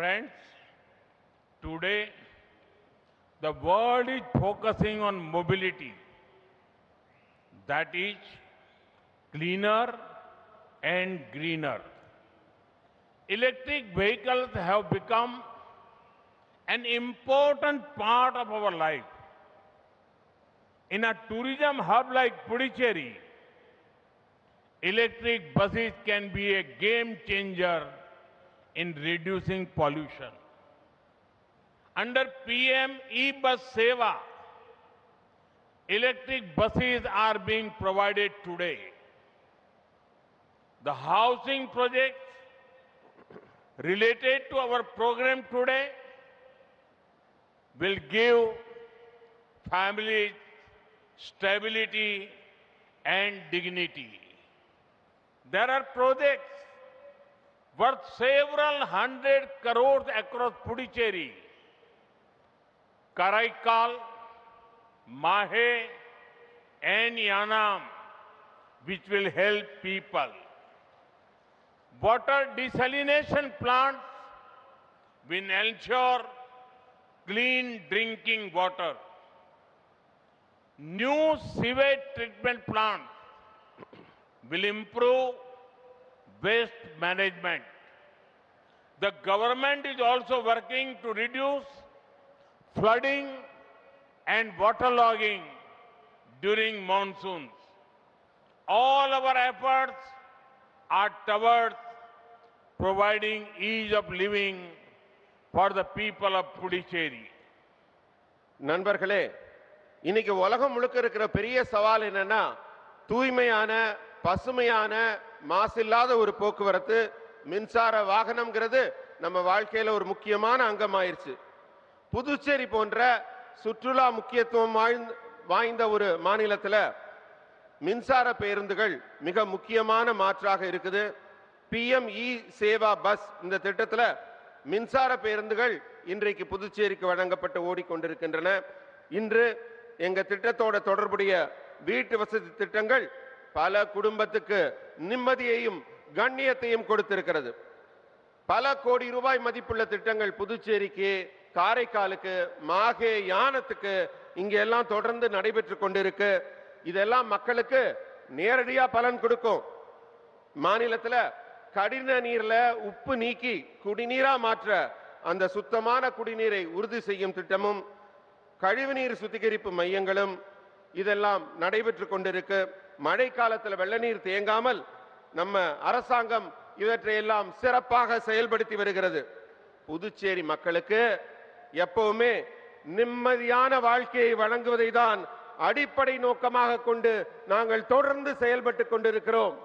Friends, today the world is focusing on mobility, that is cleaner and greener. Electric vehicles have become an important part of our life. In a tourism hub like Puducherry, electric buses can be a game changer in reducing pollution. Under PM e-Bus Seva, electric buses are being provided today. The housing projects related to our program today will give families stability and dignity. There are projects worth several hundred crores across Puducherry, Karaikal, Mahe and Yanam, which will help people. Water desalination plants will ensure clean drinking water. New sewage treatment plants will improve waste management. The government is also working to reduce flooding and waterlogging during monsoons. All our efforts are towards providing ease of living for the people of Puducherry. நண்பர்களே, இன்னைக்கு உலகம் முழுக்க இருக்கிற பெரிய சவால் என்னன்னா தூய்மையான பசுமையான மாசில்லாத ஒரு போக்குவரத்து மின்சார வாகனம்ங்கிறது நம்ம வாழ்க்கையில ஒரு முக்கியமான அங்கமாயிருச்சு. புதுச்சேரி போன்ற சுற்றுலா முக்கியத்துவம் வாய்ந்த ஒரு மாநிலத்துல மின்சார பேருந்துகள் மிக முக்கியமான மாற்றாக இருக்குது. PM e-சேவா பஸ் இந்த திட்டத்துல மின்சார பேருந்துகள் இன்றைக்கு புதுச்சேரிக்கு வழங்கப்பட்டு ஓடிக்கொண்டிருக்கின்றன. இன்று எங்க திட்டத்தோட தொடர்புடைய வீட்டு வசதி திட்டங்கள் பல குடும்பத்துக்கு நிம்மதியையும் கண்ணியத்தையும் கொடுத்திருக்கிறது. பல கோடி ரூபாய் மதிப்புள்ள திட்டங்கள் புதுச்சேரிக்கு, காரைக்காலுக்கு, மாஹே, யானத்துக்கு இங்க எல்லாம் தொடர்ந்து நடைபெற்று கொண்டிருக்கு. இதெல்லாம் மக்களுக்கு நேரடியா பலன் கொடுக்கும். மாநிலத்துல கடின நீர்ல உப்பு நீக்கி குடிநீரா மாற்ற அந்த சுத்தமான குடிநீரை உறுதி செய்யும் திட்டமும் கழிவுநீர் சுத்திகரிப்பு மையங்களும் இதெல்லாம் நடைபெற்று கொண்டிருக்கு. மழை காலத்தில் வெள்ள நீர் தேங்காமல் நம்ம அரசாங்கம் இவற்றையெல்லாம் சிறப்பாக செயல்படுத்தி வருகிறது. புதுச்சேரி மக்களுக்கு எப்பவுமே நிம்மதியான வாழ்க்கையை வழங்குவதை தான் அடிப்படை நோக்கமாக கொண்டு நாங்கள் தொடர்ந்து செயல்பட்டு கொண்டிருக்கிறோம்.